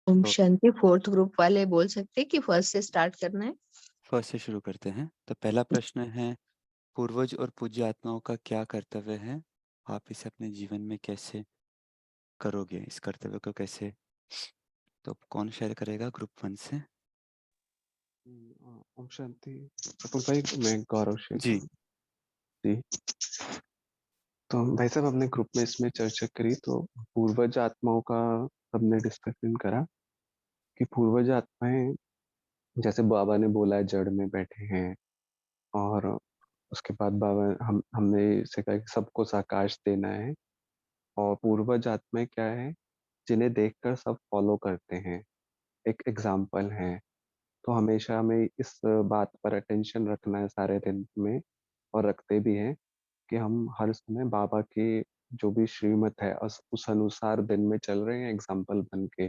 ओम तो शांति। Fourth group वाले बोल सकते हैं कि फर्स्ट से स्टार्ट करना है। फर्स्ट से शुरू करते हैं। तो पहला प्रश्न है, पूर्वज और पूज्य आत्माओं का क्या कर्तव्य है? आप इसे अपने जीवन में कैसे करोगे? इस कर्तव्य को कैसे? तो कौन शेयर करेगा ग्रुप 1 से? ओम शांति। अतुल भाई, मैं गौरव शेर जी। जी। तो भाई साहब, हमने ग्रुप में इसमें चर्चा करी तो पूर्वज आत्माओं का सबने डिस्कशन करा कि पूर्वज आत्माएं, जैसे बाबा ने बोला है, जड़ में बैठे हैं। और उसके बाद बाबा हमने इसे कहा कि सबको साकाश देना है। और पूर्वज आत्माएं क्या है, जिन्हें देखकर सब फॉलो करते हैं, एक एग्जाम्पल है। तो हमेशा हमें इस बात पर अटेंशन रखना है सारे दिन में, और रखते भी हैं, कि हम हर समय बाबा के जो भी श्रीमत है उस अनुसार दिन में चल रहे हैं, एग्जाम्पल बन के।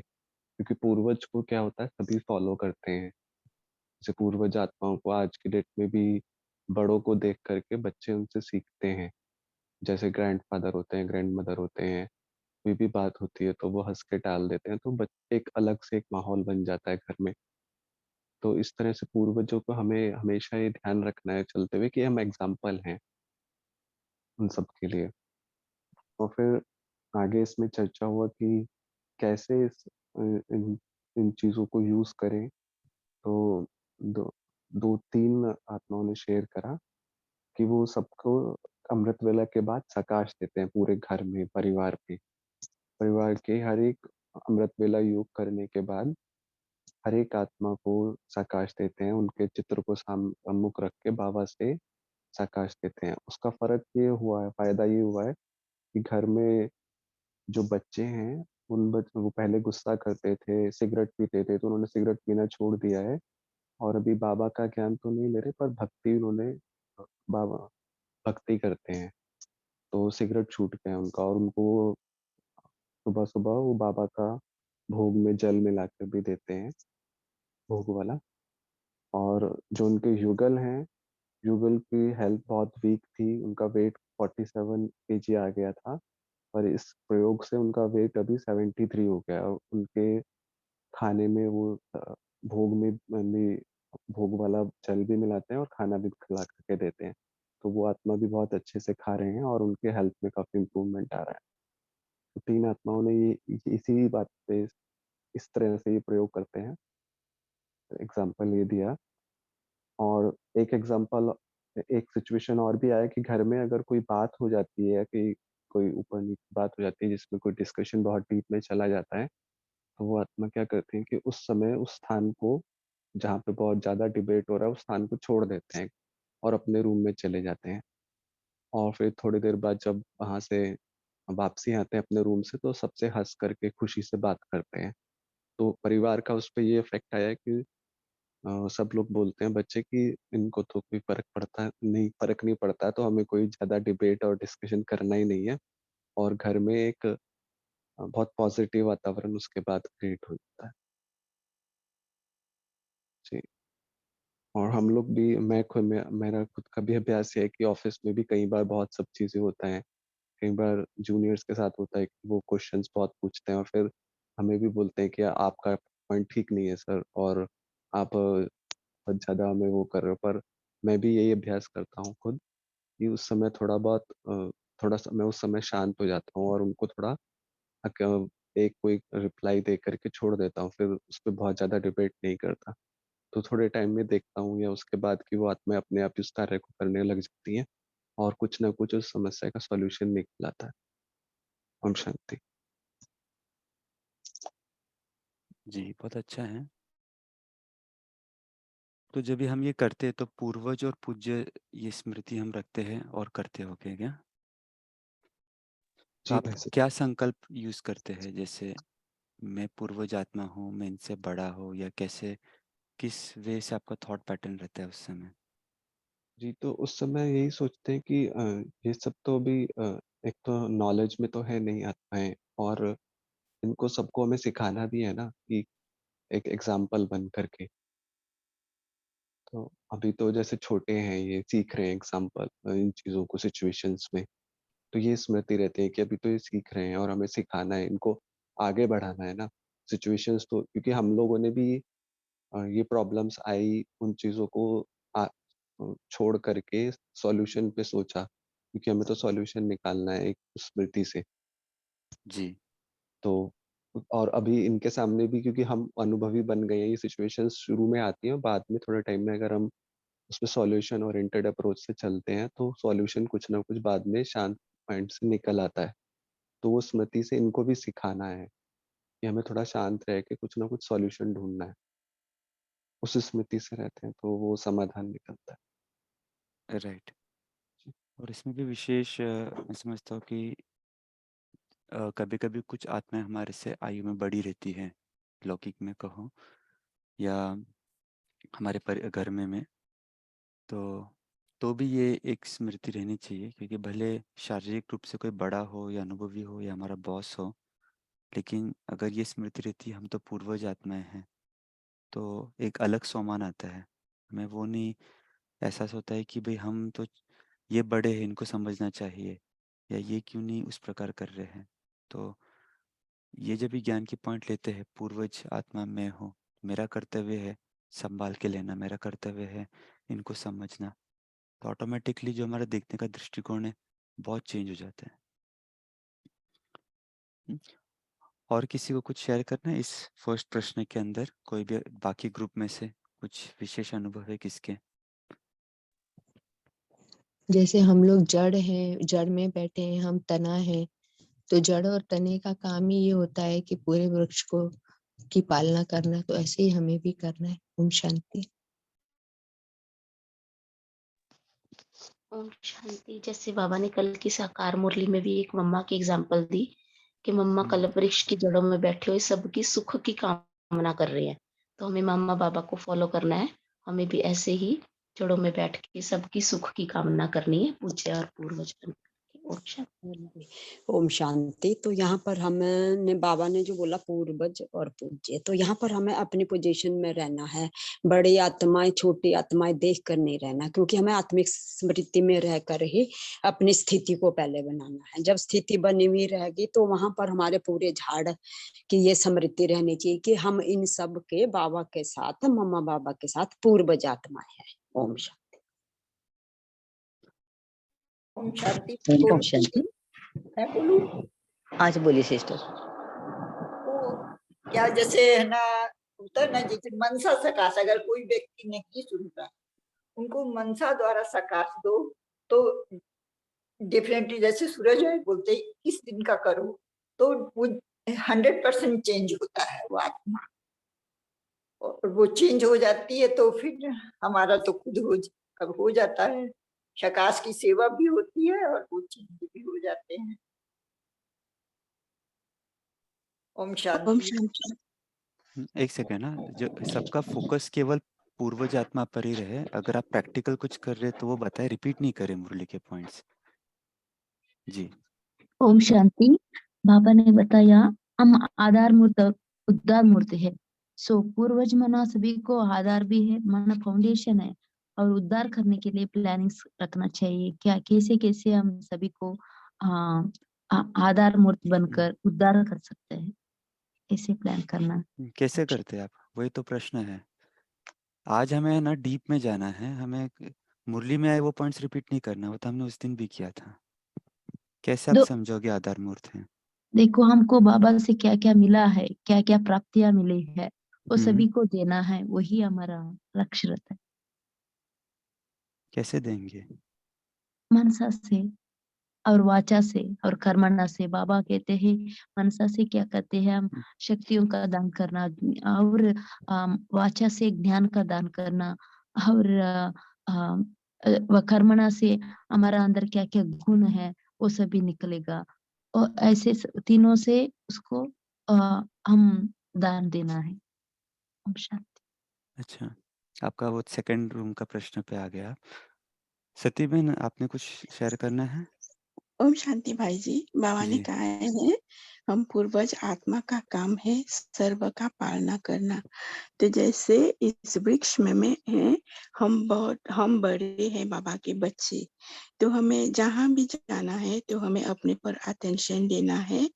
क्योंकि पूर्वज को क्या होता है, सभी फॉलो करते हैं। जैसे पूर्वज आत्माओं को आज की डेट में भी बड़ों को देख करके बच्चे उनसे सीखते हैं। जैसे ग्रैंडफादर होते हैं, ग्रैंड मदर होते हैं, कोई भी बात होती है तो वो हंस के टाल देते हैं, तो एक अलग से एक माहौल बन जाता है घर में। तो इस तरह से पूर्वजों को हमें हमेशा ये ध्यान रखना है चलते हुए कि हम एग्जाम्पल हैं उन सब के लिए। और फिर आगे इसमें चर्चा हुआ कि कैसे इन इन चीज़ों को यूज़ करें। तो दो दो तीन आत्माओं ने शेयर करा कि वो सबको अमृत वेला के बाद सकाश देते हैं, पूरे घर में, परिवार के हर एक अमृत वेला योग करने के बाद हर एक आत्मा को सकाश देते हैं, उनके चित्र को सम्मुख रख के बाबा से सकाश देते हैं। उसका फर्क ये हुआ है, फायदा ये हुआ है कि घर में जो बच्चे हैं, वो पहले गुस्सा करते थे, सिगरेट पीते थे, तो उन्होंने सिगरेट पीना छोड़ दिया है। और अभी बाबा का ज्ञान तो नहीं ले रहे, पर भक्ति उन्होंने, बाबा भक्ति करते हैं, तो सिगरेट छूट गया उनका। और उनको सुबह सुबह वो बाबा का भोग में जल मिला कर भी देते हैं, भोग वाला। और जो उनके युगल हैं, युगल की हेल्थ बहुत वीक थी, उनका वेट 47 kg आ गया था। पर इस प्रयोग से उनका वेट अभी 73 हो गया। और उनके खाने में वो भोग में भी, भोग वाला जल भी मिलाते हैं और खाना भी खिला करके देते हैं। तो वो आत्मा भी बहुत अच्छे से खा रहे हैं और उनके हेल्थ में काफी इम्प्रूवमेंट आ रहा है। तो तीन आत्माओं ने इसी बात पे, इस तरह से ये प्रयोग करते हैं, एग्जाम्पल ये दिया। और एक एग्जाम्पल, एक सिचुएशन और भी आया कि घर में अगर कोई बात हो जाती है, कि कोई ऊपर नीचे बात हो जाती है जिसमें कोई डिस्कशन बहुत डीप में चला जाता है, तो वो आत्मा क्या करती है कि उस समय उस स्थान को, जहाँ पे बहुत ज्यादा डिबेट हो रहा है, उस स्थान को छोड़ देते हैं और अपने रूम में चले जाते हैं। और फिर थोड़ी देर बाद जब वहां से वापसी आते हैं अपने रूम से, तो सबसे हंस करके खुशी से बात करते हैं। तो परिवार का उस पर ये इफेक्ट आया कि सब लोग बोलते हैं, बच्चे, कि इनको तो कोई फर्क नहीं पड़ता, तो हमें कोई ज्यादा डिबेट और डिस्कशन करना ही नहीं है। और घर में एक बहुत पॉजिटिव वातावरण उसके बाद क्रिएट हो जाता है जी। और हम लोग भी, मेरा खुद का भी अभ्यास है कि ऑफिस में भी कई बार बहुत सब चीजें होता है। कई बार जूनियर्स के साथ होता है कि वो क्वेश्चंस बहुत पूछते हैं, और फिर हमें भी बोलते हैं कि आपका पॉइंट ठीक नहीं है सर, और आप बहुत ज्यादा हमें वो कर रहे हो। पर मैं भी यही अभ्यास करता हूँ खुद, कि उस समय थोड़ा सा मैं उस समय शांत हो जाता हूँ और उनको थोड़ा एक कोई रिप्लाई दे करके छोड़ देता हूँ, फिर उस पर बहुत ज्यादा डिबेट नहीं करता। तो थोड़े टाइम में देखता हूँ या उसके बाद कि वो आत्मा अपने आप इस कार्य को करने लग जाती है, और कुछ ना कुछ उस समस्या का सॉल्यूशन निकल आता है। ओम शांति। जी, बहुत अच्छा है। तो जब भी हम ये करते हैं तो पूर्वज और पूज्य, ये स्मृति हम रखते हैं और करते होंगे क्या? तो जी आप भाई साहब। क्या संकल्प यूज करते हैं? जैसे मैं पूर्वज आत्मा हूँ, मैं इनसे बड़ा हूँ, या कैसे, किस वे से आपका थॉट पैटर्न रहता है उस समय? जी, तो उस समय यही सोचते हैं कि ये सब तो अभी एक तो नॉलेज में तो है नहीं आत्माएं, और इनको सबको हमें सिखाना भी है ना, कि एक एग्जाम्पल बन करके। तो अभी तो जैसे छोटे हैं, ये सीख रहे हैं एग्जाम्पल इन चीजों को, सिचुएशंस में। तो ये स्मृति रहती है कि अभी तो ये सीख रहे हैं और हमें सिखाना है, इनको आगे बढ़ाना है ना। सिचुएशंस तो क्योंकि हम लोगों ने भी ये प्रॉब्लम्स आई उन चीज़ों को छोड़ करके सॉल्यूशन पे सोचा, क्योंकि हमें तो सॉल्यूशन निकालना है एक स्मृति से। जी, तो और अभी इनके सामने भी क्योंकि हम अनुभवी बन गए हैं, ये सिचुएशंस शुरू में आती हैं, बाद में थोड़े टाइम में अगर हम उसमें सॉल्यूशन ओरिएंटेड अप्रोच से चलते हैं, तो सॉल्यूशन कुछ ना कुछ बाद में शांत माइंड से निकल आता है। तो वो स्मृति से इनको भी सिखाना है कि हमें थोड़ा शांत रह के कुछ ना कुछ सॉल्यूशन ढूँढना है। उस स्मृति से रहते हैं, तो वो समाधान निकलता है। राइट। और इसमें भी विशेष मैं समझता हूँ कि कभी-कभी कुछ आत्माएँ हमारे से आयु में बड़ी रहती हैं, लौकिक में कहो या हमारे घर में। तो भी ये एक स्मृति रहनी चाहिए, क्योंकि भले शारीरिक रूप से कोई बड़ा हो या अनुभवी हो या हमारा बॉस हो, लेकिन अगर ये स्मृति रहती है हम तो पूर्वज आत्माएँ हैं, तो एक अलग सम्मान आता है। हमें वो नहीं एहसास होता है कि भई हम तो ये बड़े हैं, इनको समझना चाहिए या ये क्यों नहीं उस प्रकार कर रहे हैं। तो ये जब भी ज्ञान की पॉइंट लेते हैं, पूर्वज आत्मा मैं हूँ, मेरा कर्तव्य है सँभाल के लेना, मेरा कर्तव्य है इनको समझना। तो ऑटोमेटिकली जो हमारा देखने का दृष्टिकोण है, बहुत चेंज हो जाता है। हुँ, और किसी को कुछ शेयर करना है इस फर्स्ट प्रश्न के अंदर? कोई भी बाकी ग्रुप में से कुछ विशेष अनुभव है किसके? जैसे हम लोग जड़ हैं, जड़ में बैठे हैं, हम तना है, तो जड़ और तने का काम ही ये होता है कि पूरे वृक्ष को की पालना करना, तो ऐसे ही हमें भी करना है। ओम शांति। ओम शांति। जैसे बाबा ने कल की साकार मुरली में भी एक मम्मा की एग्जांपल दी कि मम्मा हुँ, कल्प वृक्ष की जड़ों में बैठे हुए सबकी सुख की कामना कर रहे हैं, तो हमें मम्मा बाबा को फॉलो करना है। हमें भी ऐसे ही जड़ों में बैठ के सबकी सुख की कामना करनी है, पूज्य और पूर्वज बन के। ओम शांति। ओम शांति। तो यहाँ पर हमने बाबा ने जो बोला पूर्वज और पूज्य, तो यहाँ पर हमें अपनी पोजीशन में रहना है। बड़ी आत्माएं छोटी आत्माएं देख कर नहीं रहना, क्योंकि हमें आत्मिक स्मृति में रहकर ही अपनी स्थिति को पहले बनाना है। जब स्थिति बनी हुई रहेगी तो वहां पर हमारे पूरे झाड़ की ये स्मृति रहनी चाहिए कि हम इन सब के बाबा के साथ, मम्मा बाबा के साथ पूर्वज आत्माएं हैं। ओम शांति। ओम शांति। ओम बोलूं? शांति। मैं बोलूं? आज बोलिए सिस्टर। वो क्या जैसे है ना, होता है ना, जैसे मनसा सकाश, अगर कोई व्यक्ति नहीं सुनता, उनको मनसा द्वारा सकाश दो, तो डेफिनेटली जैसे सूरज है बोलते इस दिन का करो, तो वो 100% चेंज होता है वो आत्मा, और वो चेंज हो जाती है, तो फिर हमारा तो खुद अब हो जाता है। सकाश की सेवा भी होती है और वो चेंज भी हो जाते हैं। ओम ओम शांति। शांति। एक सेकंड ना, जो सबका फोकस केवल पूर्वज आत्मा पर ही रहे। अगर आप प्रैक्टिकल कुछ कर रहे हैं तो वो बताएँ, रिपीट नहीं करें मुरली के पॉइंट्स। जी। ओम शांति। बाबा ने बताया हम आधार मूर्त उद्धार मूर्त है। सो पूर्वज मना सभी को आधार भी है, मना फाउंडेशन है, और उद्धार करने के लिए प्लानिंग्स रखना चाहिए। क्या कैसे कैसे हम सभी को आधार मूर्त बनकर उद्धार कर सकते हैं, ऐसे प्लान करना। कैसे करते हैं आप? वही तो प्रश्न है। आज हमें ना डीप में जाना है, हमें मुरली में आए वो पॉइंट्स रिपीट नहीं करना, वो तो हमने उस दिन भी किया था। कैसे आप दो समझोगे आधार मूर्त हैं? देखो, हमको बाबा से क्या क्या मिला है, क्या क्या प्राप्तियां मिली है, वो सभी को देना है, वही हमारा लक्ष्य रहता है। कैसे देंगे? मनसा से और वाचा से और कर्मणा से। बाबा कहते हैं मनसा से क्या करते हैं हम, शक्तियों का दान करना, और वाचा से ज्ञान का दान करना, और कर्मणा से हमारा अंदर क्या क्या गुण है वो सभी निकलेगा, और ऐसे तीनों से उसको हम दान देना है। ओम शांति। अच्छा, आपका वो सेकंड रूम का प्रश्न पे आ गया। सती बहन, आपने कुछ शेयर करना है? ओम शांति भाई जी। बाबा ने जी। कहा है हम पूर्वज आत्मा का काम है सर्व का पालना करना। तो जैसे इस वृक्ष में है, हम बड़े हैं बाबा के बच्चे, तो हमें जहाँ भी जाना है तो हमें अपने पर अटेंशन देना है,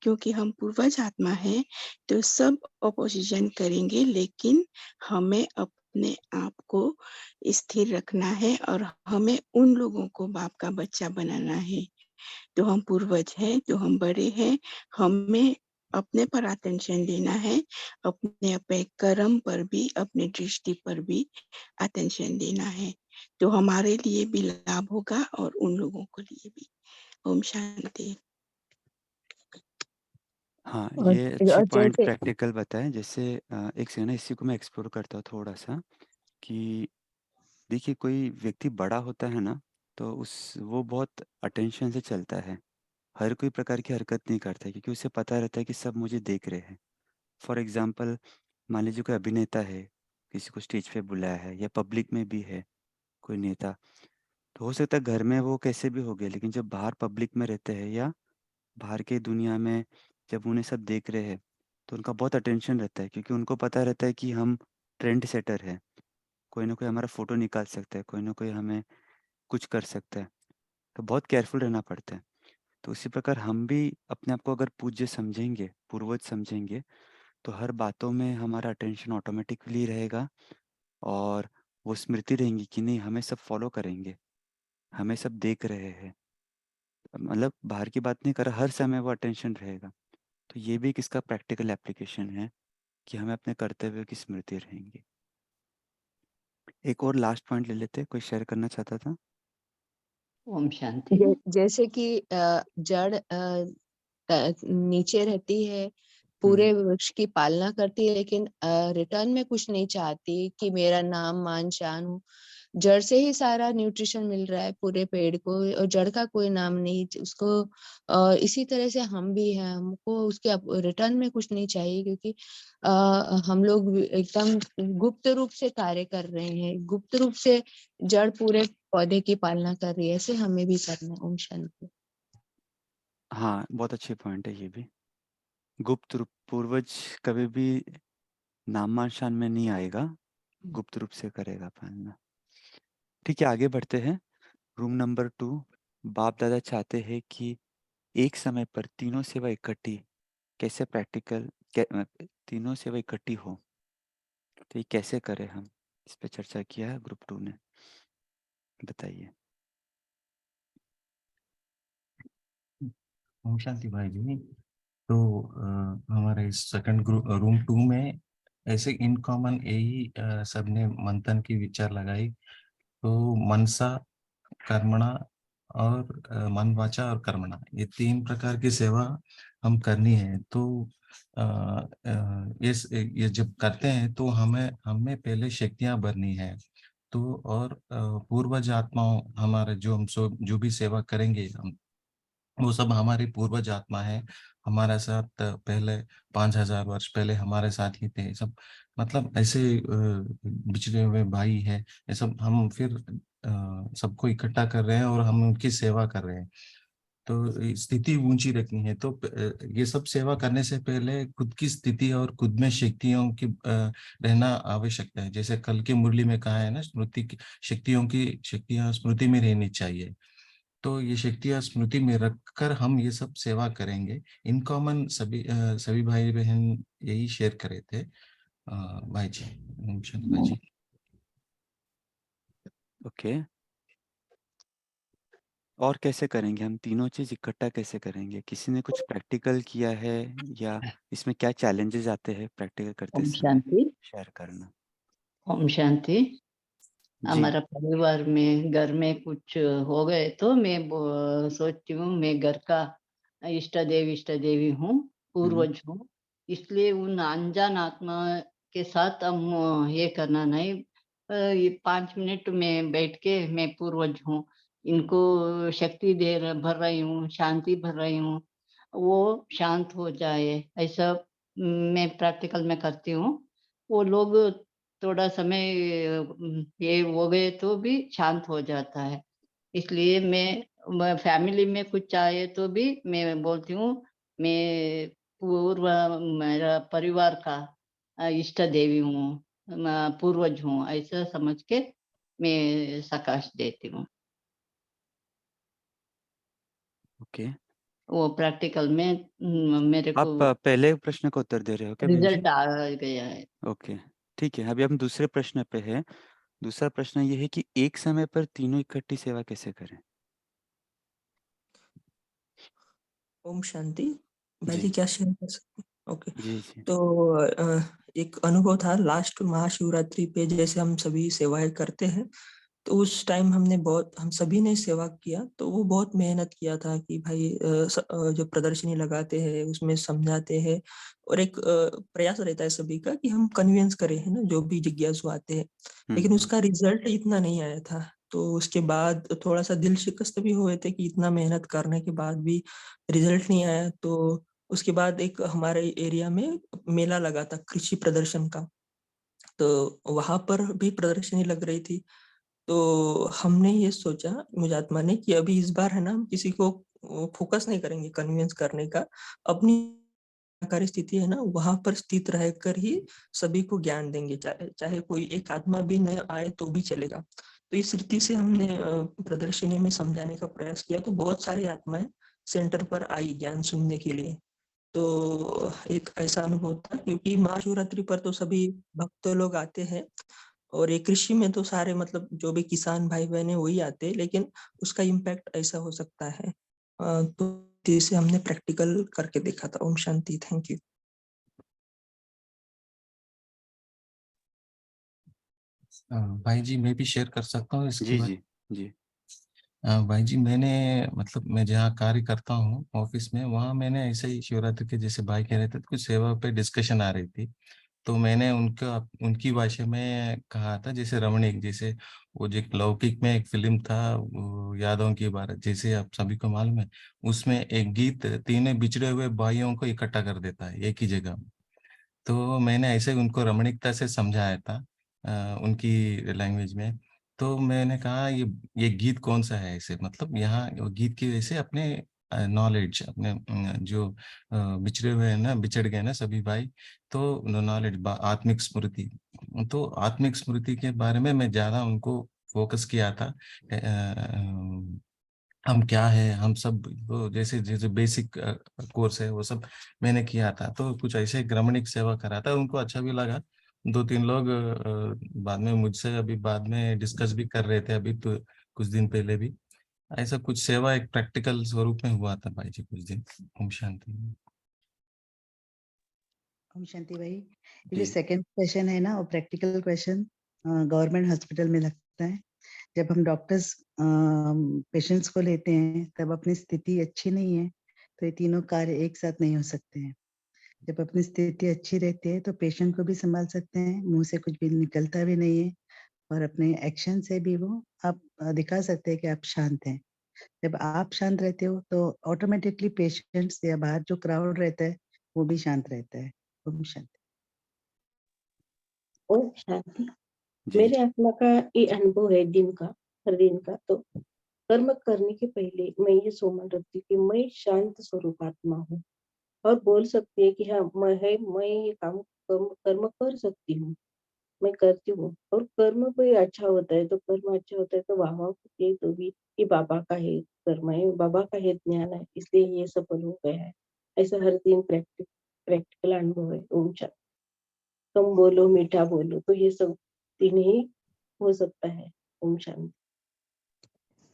क्योंकि हम पूर्वज आत्मा है। तो सब अपोजिशन करेंगे, लेकिन हमें अपने आप को स्थिर रखना है और हमें उन लोगों को बाप का बच्चा बनाना है। तो हम पूर्वज हैं, तो हम बड़े हैं, हमें अपने पर अटेंशन देना है, अपने कर्म पर भी, अपने दृष्टि पर भी अटेंशन देना है। तो हमारे लिए भी लाभ होगा और उन लोगों के लिए भी। ओम शांति। हाँ, और ये अच्छी और पॉइंट जैसे प्रैक्टिकल बताएँ। जैसे एक सेकंड ना, इसी को मैं एक्सप्लोर करता हूँ थोड़ा-सा कि देखिए, कोई व्यक्ति बड़ा होता है ना, तो वो बहुत अटेंशन से चलता है। हर कोई प्रकार की हरकत नहीं करता है, क्योंकि उसे पता रहता है कि सब मुझे देख रहे हैं। फॉर एग्ज़ाम्पल, मान लीजिए कोई अभिनेता है, किसी को स्टेज पे बुलाया है या पब्लिक में भी है कोई नेता, तो हो सकता है घर में वो कैसे भी हो गए, लेकिन जब बाहर पब्लिक में रहते हैं या बाहर की दुनिया में जब उन्हें सब देख रहे हैं, तो उनका बहुत अटेंशन रहता है, क्योंकि उनको पता रहता है कि हम ट्रेंड सेटर हैं। कोई ना कोई हमारा फ़ोटो निकाल सकता है, कोई ना कोई हमें कुछ कर सकता है, तो बहुत केयरफुल रहना पड़ता है। तो उसी प्रकार हम भी अपने आप को अगर पूज्य समझेंगे, पूर्वज समझेंगे, तो हर बातों में हमारा अटेंशन ऑटोमेटिकली रहेगा और वो स्मृति रहेंगी कि नहीं, हमें सब फ़ॉलो करेंगे, हमें सब देख रहे हैं। मतलब बाहर की बात नहीं कर रहा, हर समय वो अटेंशन रहेगा। तो ये भी एक इसका प्रैक्टिकल एप्लीकेशन है कि हमें अपने कर्तव्य की स्मृति रहेंगी। एक और लास्ट पॉइंट ले लेते हैं, कोई शेयर करना चाहता था? ओम शांति। जैसे कि जड़ नीचे रहती है, पूरे हुँ। वृक्ष की पालना करती है, लेकिन रिटर्न में कुछ नहीं चाहती कि मेरा नाम मान शान हो। जड़ से ही सारा न्यूट्रिशन मिल रहा है पूरे पेड़ को, और जड़ का कोई नाम नहीं उसको। इसी तरह से हम भी हैं, हमको उसके रिटर्न में कुछ नहीं चाहिए, क्योंकि हम लोग एकदम गुप्त रूप से कार्य कर रहे हैं, गुप्त रूप से जड़ पूरे पौधे की पालना कर रही है, ऐसे हमें भी करना है। ओम शांति। हाँ, बहुत अच्छी पॉइंट है ये भी। गुप्त रूप पूर्वज कभी भी नाम-शान में नहीं आएगा, गुप्त रूप से करेगा पालना। ठीक है, आगे बढ़ते हैं। रूम नंबर 2, बाप-दादा चाहते हैं कि एक समय पर तीनों सेवा इकट्ठी कैसे तीनों सेवा इकट्ठी हो, तो ये कैसे करें हम? इस पे चर्चा किया है ग्रुप 2 ने। बताइए। ओम शांति भाई जी। तो हमारे सेकंड ग्रुप रूम 2 में ऐसे इन कॉमन यही सबने मंथन की विचार लगाई। तो मनसा, कर्मणा और मन, वाचा और कर्मणा, ये 3 प्रकार की सेवा हम करनी है। तो ये जब करते हैं तो हमें पहले शक्तियां भरनी है। तो और पूर्वज आत्माओं, हमारे जो भी सेवा करेंगे हम, वो सब हमारी पूर्वज आत्मा है। हमारे साथ पहले 5000 वर्ष पहले हमारे साथ ही थे सब। मतलब ऐसे बिछड़े हुए भाई है, ये सब हम फिर सबको इकट्ठा कर रहे हैं और हम उनकी सेवा कर रहे हैं। तो स्थिति ऊंची रखनी है। तो ये सब सेवा करने से पहले खुद की स्थिति और खुद में शक्तियों की रहना आवश्यकता है। जैसे कल की मुरली में कहा है ना, शक्तियां स्मृति में रहनी चाहिए। तो ये शक्तियां स्मृति में रखकर हम ये सब सेवा करेंगे। इन कॉमन सभी भाई बहन यही शेयर करे थे भाई जी। भाई जी। ओके। और कैसे करेंगे हम तीनों चीज़ इकट्ठा कैसे करेंगे? किसी ने कुछ प्रैक्टिकल किया है या इसमें क्या चैलेंजेस आते हैं प्रैक्टिकल करते ओम समय? शांति। शेयर करना। ओम शांति। जी। हमारा परिवार में घर में कुछ हो गए तो मैं सोचती हूँ मैं घर का इष्ट देवी हूँ, हुँ। पूर्वज हूँ। इसलिए उन अनजान आत्मा के साथ हम ये करना नहीं। ये 5 मिनट में बैठ के मैं पूर्वज हूँ, इनको शक्ति भर रही हूँ, शांति भर रही हूँ, वो शांत हो जाए, ऐसा मैं प्रैक्टिकल में करती हूँ। वो लोग थोड़ा समय ये हो गए तो भी शांत हो जाता है। इसलिए मैं फैमिली में कुछ चाहे तो भी मैं बोलती हूँ, मैं पूर्व मेरा परिवार का इष्ट देवी हूँ, पूर्वज हूँ, ऐसा समझ के मैं सकाश देती हूँ। ओके। वो प्रैक्टिकल में मेरे आप को पहले प्रश्न का उत्तर दे रहे हो क्या बहन जी? रिजल्ट आ गया है। ओके, ठीक है। अभी हम दूसरे प्रश्न पे हैं। दूसरा प्रश्न ये है कि एक समय पर तीनों इकट्ठी सेवा कैसे करें? ओम शांति। भाई जी। जी क्या शेयर कर सकते हैं? ओके। जी, जी। तो एक अनुभव था लास्ट महाशिवरात्रि पे, जैसे हम सभी सेवाएं करते हैं, तो उस टाइम हम सभी ने सेवा किया, तो वो बहुत मेहनत किया था कि भाई जो प्रदर्शनी लगाते हैं उसमें समझाते हैं, और एक प्रयास रहता है सभी का कि हम कन्विंस करें, है ना, जो भी जिज्ञासु आते हैं। लेकिन उसका रिजल्ट इतना नहीं आया था, तो उसके बाद थोड़ा सा दिल शिकस्त भी हुए थे कि इतना मेहनत करने के बाद भी रिजल्ट नहीं आया। तो उसके बाद एक हमारे एरिया में मेला लगा था कृषि प्रदर्शन का, तो वहां पर भी प्रदर्शनी लग रही थी। तो हमने ये सोचा, मुझे आत्मा ने, कि अभी इस बार है ना, हम किसी को फोकस नहीं करेंगे कन्विंस करने का, अपनी कार्य स्थिति है ना वहां पर स्थित रहकर ही सभी को ज्ञान देंगे, चाहे कोई एक आत्मा भी न आए तो भी चलेगा। तो इस रीति से हमने प्रदर्शनी में समझाने का प्रयास किया, तो बहुत सारी आत्माएं सेंटर पर आई ज्ञान सुनने के लिए। तो एक ऐसा अनुभव था, क्योंकि महाशिवरात्रि पर तो सभी भक्त लोग आते हैं, और ये कृषि में तो सारे मतलब जो भी किसान भाई बहन है वही आते हैं, लेकिन उसका इम्पैक्ट ऐसा हो सकता है। तो इसे हमने प्रैक्टिकल करके देखा था। ओम शांति। Thank you. भाई जी मैं भी शेयर कर सकता हूँ इसके जी, बाद? जी, जी। भाई जी मैंने मतलब मैं जहाँ कार्य करता हूँ ऑफिस में, वहाँ मैंने ऐसे ही शिवरात्रि के, जैसे भाई कह रहे थे, कुछ सेवा पे डिस्कशन आ रही थी, तो मैंने उनकी भाषा में कहा था, जैसे रमणीक, जैसे वो जो एक लौकिक में एक फिल्म था, वो यादों की बारात, जैसे आप सभी को मालूम है, उसमें एक गीत तीनों बिछड़े हुए भाइयों को इकट्ठा कर देता है एक ही जगह में। तो मैंने ऐसे उनको रमणीकता से समझाया था उनकी लैंग्वेज में। तो मैंने कहा ये गीत कौन सा है ऐसे, मतलब यहाँ वो गीत की वजह से अपने नॉलेज, अपने जो बिछड़े हुए हैं ना, बिछड़ गए ना सभी भाई, तो नॉलेज, आत्मिक स्मृति, तो आत्मिक स्मृति के बारे में मैं ज्यादा उनको फोकस किया था। हम क्या है, हम सब, वो जैसे जैसे बेसिक कोर्स है वो सब मैंने किया था, तो कुछ ऐसे ग्रामीणिक सेवा करा था, उनको अच्छा भी लगा। दो तीन लोग बाद में मुझसे अभी बाद में डिस्कस भी कर रहे थे, अभी तो कुछ दिन पहले भी ऐसा कुछ सेवा एक प्रैक्टिकल स्वरूप में हुआ था भाई जी कुछ दिन। ओम शांति। ओम शांति भाई। ये जो जी। सेकंड क्वेश्चन है ना, वो प्रैक्टिकल क्वेश्चन गवर्नमेंट हॉस्पिटल में लगता है। जब हम डॉक्टर्स पेशेंट्स को लेते हैं, तब अपनी स्थिति अच्छी नहीं है तो ये तीनों कार्य एक साथ नहीं हो सकते हैं। जब अपनी स्थिति अच्छी रहती है तो पेशेंट को भी संभाल सकते हैं, मुंह से कुछ भी निकलता भी नहीं है, और अपने एक्शन से भी वो आप दिखा सकते हैं कि आप शांत हैं। जब आप शांत रहते हो तो ऑटोमेटिकली पेशेंट्स या बाहर जो क्राउड रहता है वो भी शांत रहता है। ओम शांति। ओम शांति। जी। मेरे आत्मा का ये अनुभव है दिन का, हर दिन का। तो कर्म करने के पहले मैं ये सोच रखती कि मैं शांत स्वरूप आत्मा हूँ, और बोल सकती है कि हाँ मैं ये कर्म कर सकती हूँ, मैं करती हूँ। और कर्म कोई अच्छा होता है तो कर्म अच्छा होता है तो वाह वाह होती है, तो भी ये बाबा का है कर्म है, बाबा का है ज्ञान है, इसलिए ये सफल हो गया है। ऐसा हर दिन प्रैक्टिकल अनुभव है। ओम शांति। कम बोलो मीठा बोलो, तो ये सब दिन ही हो सकता है। ओम शांति।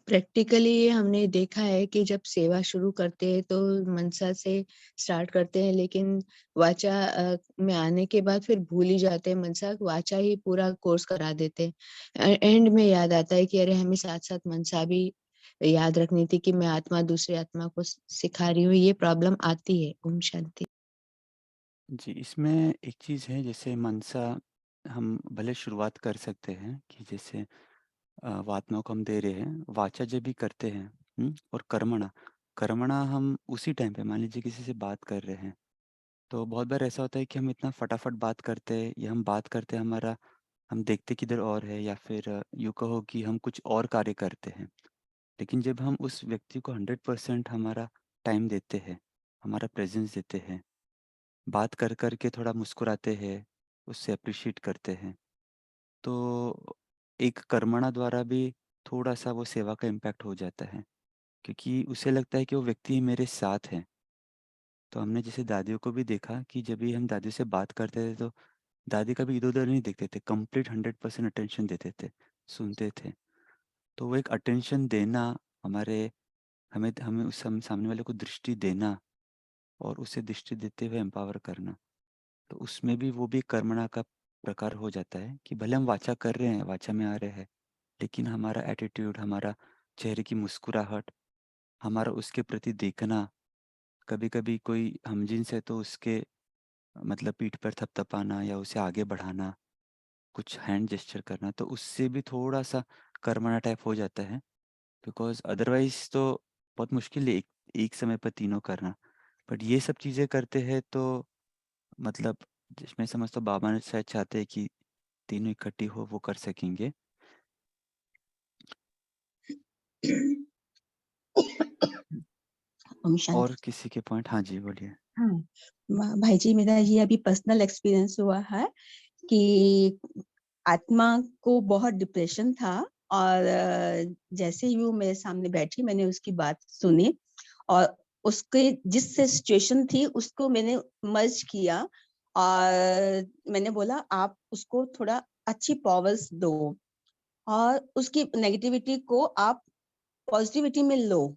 प्रैक्टिकली ये हमने देखा है कि जब सेवा शुरू करते हैं तो मनसा से स्टार्ट करते हैं, लेकिन वाचा में आने के बाद फिर भूल ही जाते हैं मनसा, वाचा ही पूरा कोर्स करा देते हैं। एंड में याद आता है कि अरे हमें साथ-साथ मनसा भी याद रखनी थी कि मैं आत्मा दूसरी आत्मा को सिखा रही हूँ, ये प्रॉब्लम आती है। ओम शांति। जी, इसमें एक चीज़ है, जैसे मनसा हम भले शुरुआत कर सकते हैं कि जैसे वात्मा को हम दे रहे हैं, वाचा जब भी करते हैं, और कर्मणा, कर्मणा हम उसी टाइम पे मान लीजिए किसी से बात कर रहे हैं, तो बहुत बार ऐसा होता है कि हम इतना फटाफट बात करते हैं या हम बात करते हैं हमारा हम देखते किधर और है, या फिर यूँ कहो कि हम कुछ और कार्य करते हैं। लेकिन जब हम उस व्यक्ति को 100% हमारा टाइम देते हैं, हमारा प्रेजेंस देते हैं, बात कर कर के थोड़ा मुस्कुराते हैं, उससे अप्रिशिएट करते हैं, तो एक कर्मणा द्वारा भी थोड़ा-सा वो सेवा का इम्पैक्ट हो जाता है, क्योंकि उसे लगता है कि वो व्यक्ति मेरे साथ है। तो हमने जैसे दादियों को भी देखा कि जब भी हम दादी से बात करते थे, तो दादी कभी इधर-उधर नहीं देखते थे, कंप्लीट 100% अटेंशन देते थे, सुनते थे। तो वो एक अटेंशन देना, हमारे हमें हमें उस सामने वाले को दृष्टि देना और उसे दृष्टि देते हुए एम्पावर करना, तो उसमें भी वो भी कर्मणा का प्रकार हो जाता है कि भले हम वाचा कर रहे हैं, वाचा में आ रहे हैं, लेकिन हमारा एटीट्यूड, हमारा चेहरे की मुस्कुराहट, हमारा उसके प्रति देखना, कभी-कभी कोई हमजिन्स है तो उसके मतलब पीठ पर थपथपाना या उसे आगे बढ़ाना, कुछ हैंड जेस्चर करना, तो उससे भी थोड़ा-सा कर्मणा टाइप हो जाता है। बिकॉज़ अदरवाइज़ तो बहुत मुश्किल है एक एक समय पर तीनों करना। बट ये सब चीज़ें करते हैं तो मतलब मैं समझता हूँ बाबा ने शायद चाहते हैं कि तीनों इकट्ठी हो वो कर सकेंगे। ओम शांति। और किसी के पॉइंट? हाँ जी, बोलिए। हाँ, भाई जी, मेरा ये अभी पर्सनल एक्सपीरियंस हुआ है कि आत्मा को बहुत डिप्रेशन था और जैसे ही वो मेरे सामने बैठी, मैंने उसकी बात सुनी और उसके जिस सिचुएशन थी उसको मैंने मर्ज किया और मैंने बोला आप उसको थोड़ा अच्छी पावर्स दो और उसकी नेगेटिविटी को आप पॉजिटिविटी में लो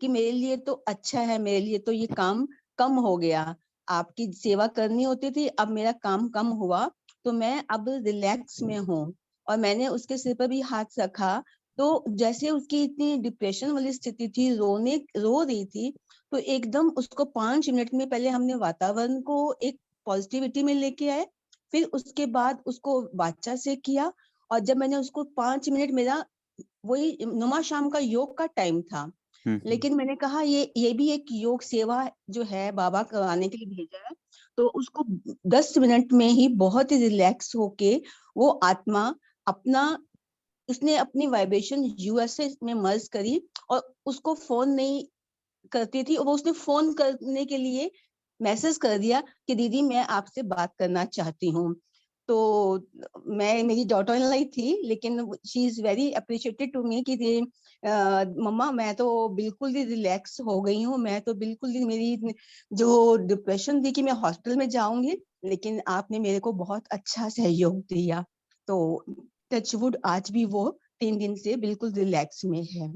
कि मेरे लिए तो अच्छा है, मेरे लिए तो ये काम कम हो गया, आपकी सेवा करनी होती थी, अब मेरा काम कम हुआ तो मैं अब रिलैक्स में हूँ। और मैंने उसके सिर पर भी हाथ रखा तो जैसे उसकी इतनी डिप्रेशन वाली स्थिति थी, रो रही थी, तो एकदम उसको 5 मिनट में पहले हमने वातावरण को एक पॉजिटिविटी में लेके आए, फिर उसके बाद उसको वाचा से किया और जब मैंने उसको 5 मिनट, मेरा वही नुमा शाम का योग का टाइम था, लेकिन मैंने कहा ये भी एक योग सेवा जो है बाबा कराने के लिए भेजा है, तो उसको 10 मिनट में ही बहुत ही रिलैक्स होके वो आत्मा अपना उसने अपनी वाइब्रेशन यूएसए में मर्ज करी और उसको फोन नहीं करती थी, वो उसने फोन करने के लिए मैसेज कर दिया कि दीदी मैं आपसे बात करना चाहती हूँ। तो मेरी डॉटर इन लाई थी, लेकिन she is very appreciated to me कि मम्मा मैं तो बिल्कुल ही रिलैक्स हो गई हूँ, मैं तो बिल्कुल ही मेरी जो डिप्रेशन थी कि मैं हॉस्पिटल में जाऊंगी, लेकिन आपने मेरे को बहुत अच्छा सहयोग दिया। तो टचवुड आज भी वो 3 दिन से बिल्कुल रिलैक्स में है।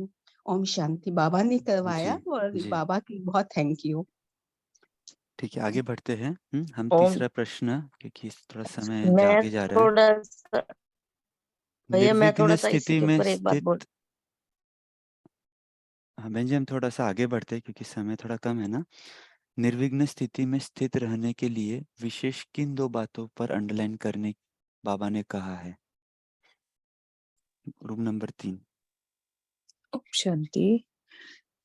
ओम शांति। बाबा ने करवाया जी, और जी। बाबा की बहुत थैंक यू। ठीक है, आगे बढ़ते हैं। हम ओम तीसरा प्रश्न, क्योंकि थोड़ा समय मैं आगे जा रहा है। थोड़ा सा भैया मैं निर्विघ्न थोड़ा सा इसी स्थिति के में ऊपर एक बात बोल। स्थित। हाँ बहन जी, हम थोड़ा-सा आगे बढ़ते हैं क्योंकि समय थोड़ा कम है ना। निर्विघ्न स्थिति में स्थित रहने के लिए विशेष किन 2 बातों पर अंडरलाइन करने बाबा ने कहा है? Room number 3। ओम शांति।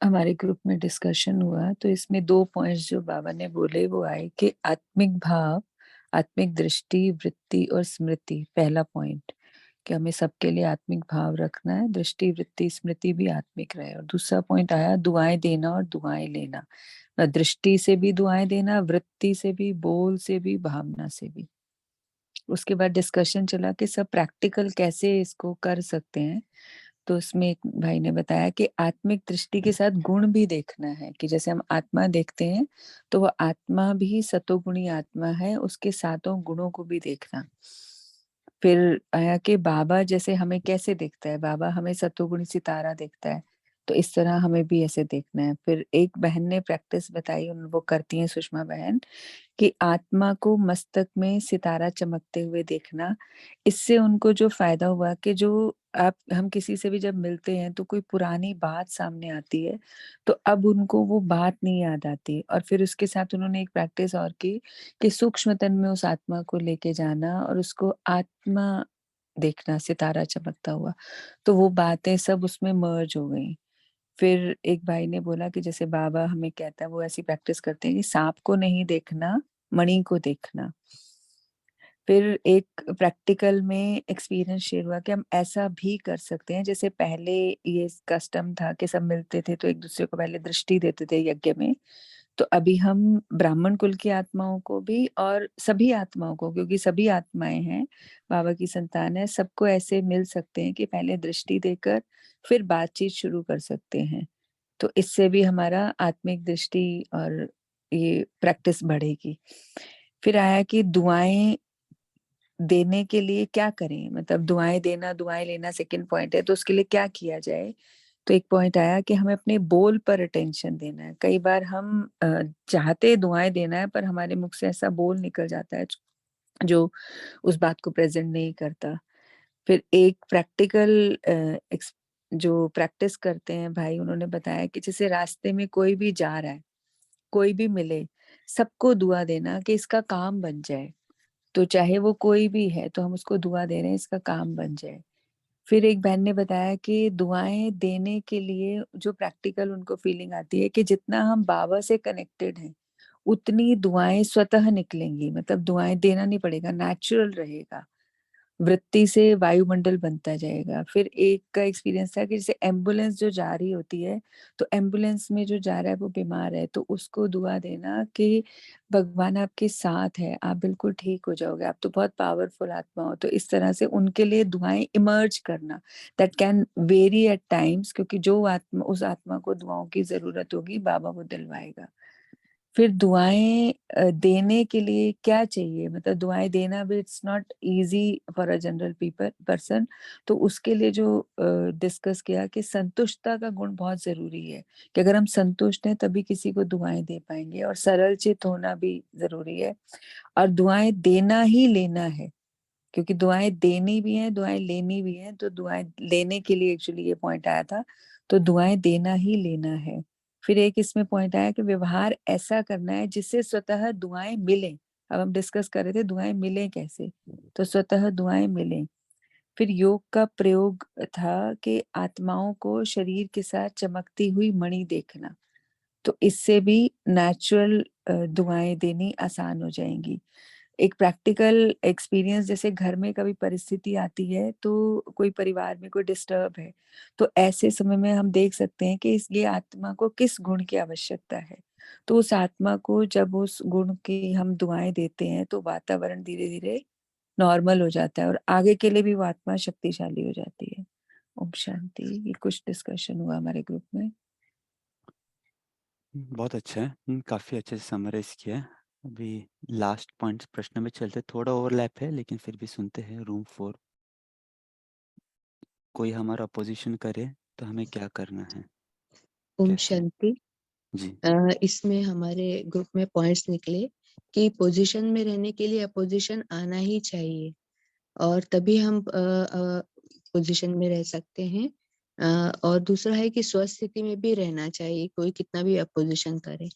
हमारे ग्रुप में डिस्कशन हुआ तो इसमें 2 पॉइंट्स जो बाबा ने बोले वो आए कि आत्मिक भाव, आत्मिक दृष्टि, वृत्ति और स्मृति। पहला पॉइंट कि हमें सबके लिए आत्मिक भाव रखना है, दृष्टि, वृत्ति, स्मृति भी आत्मिक रहे। और दूसरा पॉइंट आया दुआएं देना और दुआएं लेना, दृष्टि से भी दुआएं देना, वृत्ति से भी, बोल से भी, भावना से भी। उसके बाद डिस्कशन चला कि सब प्रैक्टिकल कैसे इसको कर सकते हैं। तो उसमें एक भाई ने बताया कि आत्मिक दृष्टि के साथ गुण भी देखना है, कि जैसे हम आत्मा देखते हैं तो वो आत्मा भी सतोगुणी आत्मा है, उसके सातों गुणों को भी देखना। फिर आया कि बाबा जैसे हमें कैसे देखता है, बाबा हमें सतोगुणी सितारा देखता है, तो इस तरह हमें भी ऐसे देखना है। फिर एक बहन ने प्रैक्टिस बताई, वो करती हैं सुषमा बहन, कि आत्मा को मस्तक में सितारा चमकते हुए देखना। इससे उनको जो फायदा हुआ कि जो हम किसी से भी जब मिलते हैं तो कोई पुरानी बात सामने आती है तो अब उनको वो बात नहीं याद आती। और फिर उसके साथ उन्होंने एक प्रैक्टिस और की कि सूक्ष्म तन में उस आत्मा को लेके जाना और उसको आत्मा देखना सितारा चमकता हुआ, तो वो बातें सब उसमें मर्ज हो गई। फिर एक भाई ने बोला कि जैसे बाबा हमें कहता है, वो ऐसी प्रैक्टिस करते हैं कि सांप को नहीं देखना, मणि को देखना। फिर एक प्रैक्टिकल में एक्सपीरियंस शेयर हुआ कि हम ऐसा भी कर सकते हैं, जैसे पहले ये कस्टम था कि सब मिलते थे तो एक दूसरे को पहले दृष्टि देते थे यज्ञ में, तो अभी हम ब्राह्मण कुल की आत्माओं को भी और सभी आत्माओं को, क्योंकि सभी आत्माएं हैं, बाबा की संतान है, सबको ऐसे मिल सकते हैं कि पहले दृष्टि देकर फिर बातचीत शुरू कर सकते हैं। तो इससे भी हमारा आत्मिक दृष्टि और ये प्रैक्टिस बढ़ेगी। फिर आया कि दुआएं देने के लिए क्या करें, मतलब दुआएं देना दुआएं लेना सेकंड पॉइंट है, तो उसके लिए क्या किया जाए। तो एक पॉइंट आया कि हमें अपने बोल पर अटेंशन देना है। कई बार हम चाहते दुआएं देना है पर हमारे मुख से ऐसा बोल निकल जाता है जो उस बात को प्रेजेंट नहीं करता। फिर एक प्रैक्टिकल जो प्रैक्टिस करते हैं भाई, उन्होंने बताया कि जैसे रास्ते में कोई भी जा रहा है, कोई भी मिले, सबको दुआ देना कि इसका काम बन जाए। तो चाहे वो कोई भी है तो हम उसको दुआ दे रहे हैं, इसका काम बन जाए। फिर एक बहन ने बताया कि दुआएं देने के लिए जो प्रैक्टिकल उनको फीलिंग आती है कि जितना हम बाबा से कनेक्टेड हैं उतनी दुआएं स्वतः निकलेंगी, मतलब दुआएं देना नहीं पड़ेगा, नेचुरल रहेगा, वृत्ति से वायुमंडल बनता जाएगा। फिर एक का एक्सपीरियंस था कि जैसे एम्बुलेंस जो जा रही होती है, तो एम्बुलेंस में जो जा रहा है वो बीमार है, तो उसको दुआ देना कि भगवान आपके साथ है, आप बिल्कुल ठीक हो जाओगे, आप तो बहुत पावरफुल आत्मा हो। तो इस तरह से उनके लिए दुआएं इमर्ज करना, that can very at times, क्योंकि जो आत्मा, उस आत्मा को दुआओं की जरूरत होगी बाबा वो दिलवाएगा। फिर दुआएं देने के लिए क्या चाहिए, मतलब दुआएं देना भी it's not easy for a general person. तो उसके लिए जो डिस्कस किया कि संतुष्टता का गुण बहुत जरूरी है, कि अगर हम संतुष्ट हैं तभी किसी को दुआएं दे पाएंगे, और सरल चित होना भी जरूरी है, और दुआएं देना ही लेना है, क्योंकि दुआएं देनी भी है, दुआएं लेनी भी है। तो दुआएं लेने के लिए एक्चुअली ये पॉइंट आया था, तो दुआएं देना ही लेना है। फिर एक इसमें पॉइंट आया कि व्यवहार ऐसा करना है जिससे स्वतः दुआएं मिलें। अब हम डिस्कस कर रहे थे दुआएं मिलें कैसे, तो स्वतः दुआएं मिलें। फिर योग का प्रयोग था कि आत्माओं को शरीर के साथ चमकती हुई मणि देखना, तो इससे भी नेचुरल दुआएं देनी आसान हो जाएंगी। एक प्रैक्टिकल एक्सपीरियंस, जैसे घर में कभी परिस्थिति आती है तो कोई परिवार में कोई डिस्टर्ब है, तो ऐसे समय में हम देख सकते हैं कि ये आत्मा को किस गुण की आवश्यकता है, तो उस आत्मा को जब उस गुण की हम दुआएं देते हैं तो वातावरण धीरे धीरे नॉर्मल हो जाता है और आगे के लिए भी वो आत्मा शक्तिशाली हो जाती है। ओम शांति। ये कुछ डिस्कशन हुआ हमारे ग्रुप में। बहुत अच्छा है, काफ़ी अच्छे से समराइज़ किया है। अभी लास्ट पॉइंट्स प्रश्न में चलते, थोड़ा ओवरलैप है लेकिन फिर भी सुनते हैं। रूम 4, कोई हमारा अपोज़िशन करे तो हमें क्या करना है? ओम कैसे? शांति। जी। इसमें हमारे ग्रुप में पॉइंट्स निकले कि पोजीशन में रहने के लिए अपोजिशन आना ही चाहिए और तभी हम पोजीशन में रह सकते हैं। और दूसरा है कि स्वस्थ स्थिति में भी रहना चाहिए, कोई कितना भी अपोजिशन करे।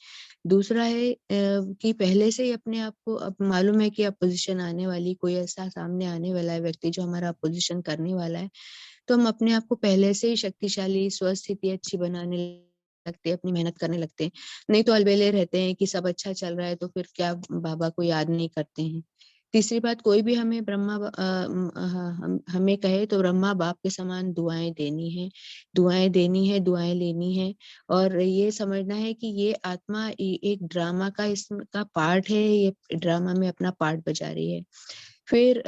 दूसरा है कि पहले से ही अपने आप को अब मालूम है कि अपोजिशन आने वाली, कोई ऐसा सामने आने वाला है व्यक्ति जो हमारा अपोजिशन करने वाला है, तो हम अपने आप को पहले से ही शक्तिशाली, स्वस्थ स्थिति अच्छी बनाने लगते हैं, अपनी मेहनत करने लगते हैं। नहीं तो अलबेले रहते हैं कि सब अच्छा चल रहा है तो फिर क्या बाबा को याद नहीं करते हैं। तीसरी बात, कोई भी हमें हमें कहे तो ब्रह्मा बाप के समान दुआएं देनी है, दुआएं देनी है, दुआएं लेनी है, और ये समझना है कि ये आत्मा एक ड्रामा का इसका पार्ट है, ये ड्रामा में अपना पार्ट बजा रही है। फिर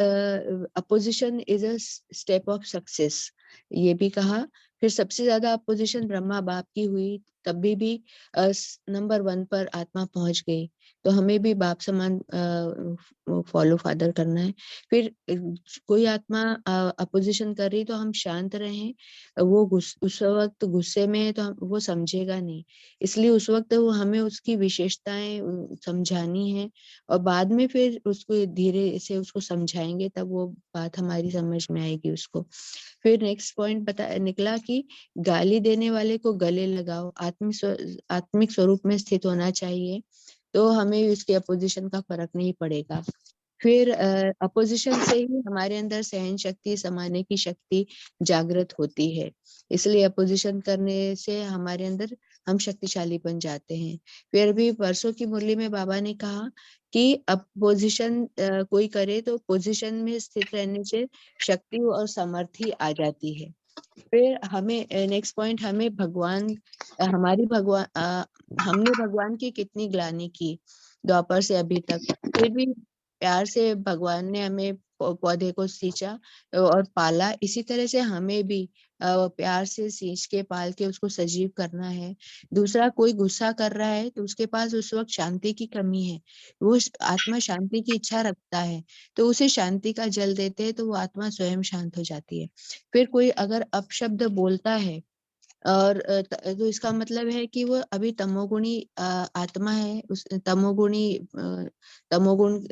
opposition is a step of success, ये भी कहा। फिर सबसे ज्यादा अपोजिशन ब्रह्मा बाप की हुई, तभी भी नंबर 1 पर आत्मा पहुंच गई, तो हमें भी बाप समान फॉलो फादर करना है। फिर कोई आत्मा अपोजिशन कर रही तो हम शांत रहें, वो उस वक्त गुस्से में है तो वो समझेगा नहीं, इसलिए उस वक्त वो हमें उसकी विशेषताएं समझानी है और बाद में फिर उसको धीरे से उसको समझाएंगे, तब वो बात हमारी समझ में आएगी उसको। फिर नेक्स्ट पॉइंट निकला कि गाली देने वाले को गले लगाओ, आत्मिक स्वरूप में स्थित होना चाहिए, तो हमें उसके अपोजिशन का फर्क नहीं पड़ेगा। फिर अपोजिशन से ही हमारे अंदर सहन शक्ति, समाने की शक्ति जागृत होती है, इसलिए अपोजिशन करने से हमारे अंदर हम शक्तिशाली बन जाते हैं। फिर भी परसों की मुरली में बाबा ने कहा कि अब पोजीशन कोई करे तो पोजीशन में स्थित रहने से शक्ति और समर्थी आ जाती है। फिर हमें नेक्स्ट पॉइंट, हमें भगवान हमने भगवान की कितनी ग्लानि की द्वापर से अभी तक, फिर भी प्यार से भगवान ने हमें पौधे को सींचा और पाला। इसी तरह से हमें भी प्यार से सींच के पाल के उसको सजीव करना है। दूसरा, कोई गुस्सा कर रहा है तो उसके पास उस वक्त शांति की कमी है, वो आत्मा शांति की इच्छा रखता है, तो उसे शांति का जल देते हैं तो वो आत्मा स्वयं शांत हो जाती है। फिर कोई अगर अपशब्द बोलता है और तो इसका मतलब है कि वो अभी तमोगुणी आत्मा है, उस तमोगुण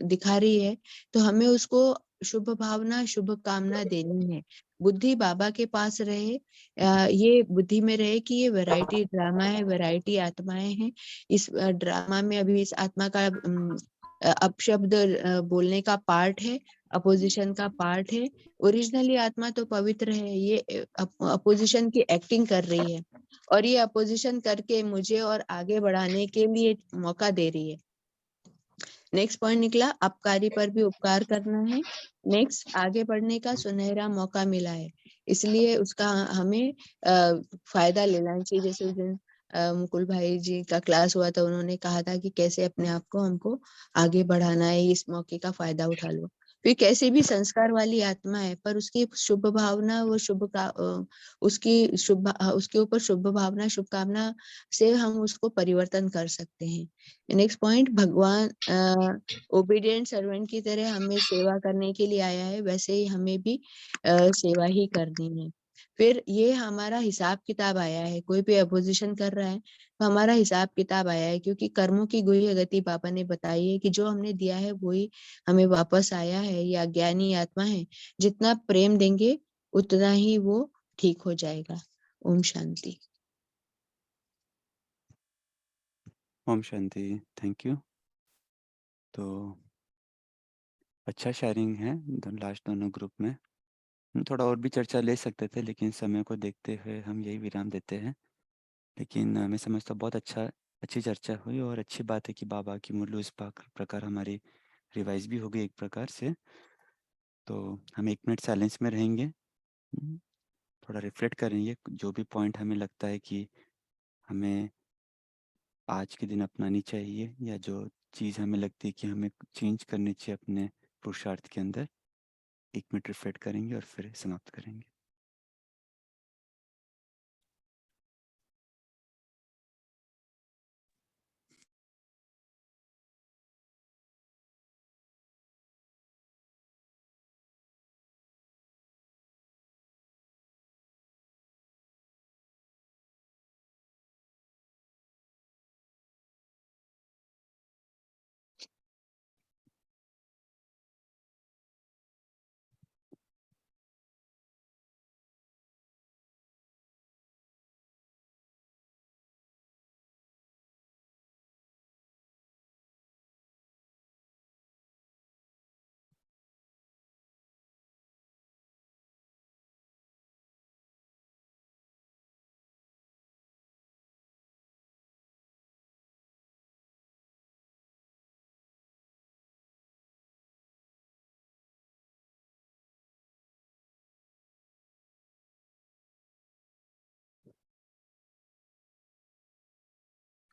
दिखा रही है, तो हमें उसको शुभ भावना शुभ कामना देनी है। बुद्धि बाबा के पास रहे, ये बुद्धि में रहे कि ये वैरायटी ड्रामा है, वैरायटी आत्माएं हैं। इस ड्रामा में अभी इस आत्मा का अपशब्द बोलने का पार्ट है, अपोजिशन का पार्ट है। ओरिजिनली आत्मा तो पवित्र है, ये अपोजिशन की एक्टिंग कर रही है और ये अपोजिशन करके मुझे और आगे बढ़ाने के लिए मौका दे रही है। नेक्स्ट पॉइंट निकला, अपकारी पर भी उपकार करना है। नेक्स्ट, आगे बढ़ने का सुनहरा मौका मिला है, इसलिए उसका हमें फायदा लेना चाहिए। जैसे उस दिन मुकुल भाई जी का क्लास हुआ था, उन्होंने कहा था कि कैसे अपने आप को हमको आगे बढ़ाना है, इस मौके का फायदा उठा लो। फिर कैसे भी संस्कार वाली आत्मा है पर उसकी शुभ भावना, वो उसके ऊपर शुभ भावना शुभकामना से हम उसको परिवर्तन कर सकते हैं। नेक्स्ट पॉइंट, भगवान ओबीडिएंट सर्वेंट की तरह हमें सेवा करने के लिए आया है, वैसे ही हमें भी सेवा ही करनी है। फिर ये हमारा हिसाब किताब आया है, कोई भी अपोजिशन कर रहा है तो हमारा हिसाब किताब आया है, क्योंकि कर्मों की गुह्य गति बाबा ने बताई है कि जो हमने दिया है वही हमें वापस आया है। ये अज्ञानी आत्मा है, जितना प्रेम देंगे उतना ही वो ठीक हो जाएगा। ओम शांति। ओम शांति, थैंक यू। तो अच्छा शेयरिंग है लास्ट दोनों ग्रुप में। हम थोड़ा और भी चर्चा ले सकते थे, लेकिन समय को देखते हुए हम यही विराम देते हैं। लेकिन मैं समझता बहुत अच्छी चर्चा हुई और अच्छी बात है कि बाबा की मुरली इस प्रकार हमारी रिवाइज भी हो गई एक प्रकार से। तो हम 1 मिनट साइलेंस में रहेंगे, थोड़ा रिफ्लेक्ट करेंगे, जो भी पॉइंट हमें लगता है कि हमें आज के दिन अपनानी चाहिए या जो चीज़ हमें लगती है कि हमें चेंज करनी चाहिए अपने पुरुषार्थ के अंदर। 1 मिनट रिफ्लेक्ट करेंगे और फिर समाप्त करेंगे।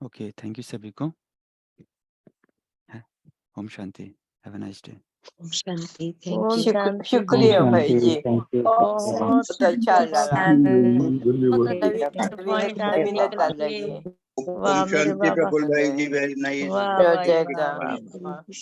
ओके, थैंक यू सभी को। ओम शांति, हैव अ नाइस डे। ओम शांति, थैंक ओम यू। शांति। शुक्रिया भाई जी, बहुत बहुत अच्छा लगा। पॉइंट आज नवीनता निकल लगी। गए। वाह मेरे शांति बाबा, प्रफुल्ल भाई जी, वेरी नाइस। वाह जय भाई जय वाह राम। वाह।